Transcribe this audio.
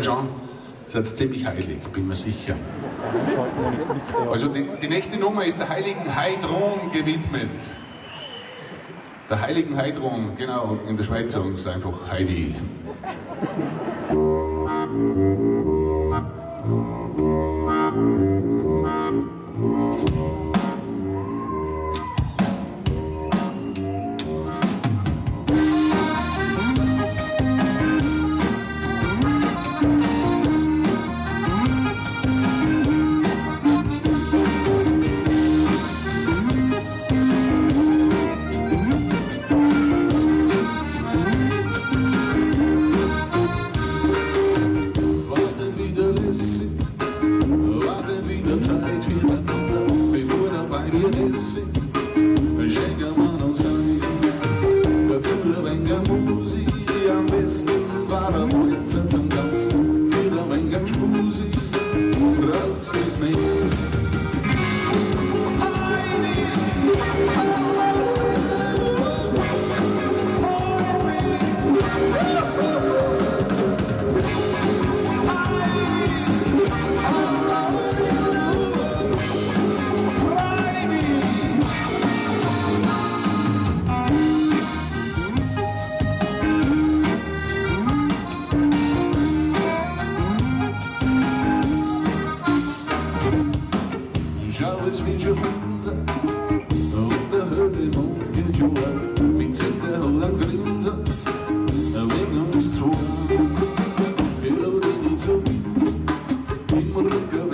Schon, seid ziemlich heilig, bin mir sicher. Also die nächste Nummer ist der heiligen Heidrun gewidmet. Der heiligen Heidrun, genau, in der Schweiz sagen sie einfach Heidi. Was denn wieder Zeit füreinander, bevor dabei wir essen, schenken wir uns ein. Dazu ein wenig Musik, am besten war der Bolzen zum Tanzen, für ein wenig Spusi, braucht's nicht mehr. Schau, es wird schon runter und der Höhlemond geht schon auf. Mit Zünder Holland Grinser, wegen uns zwei. Wir laden nicht so, immer Rücken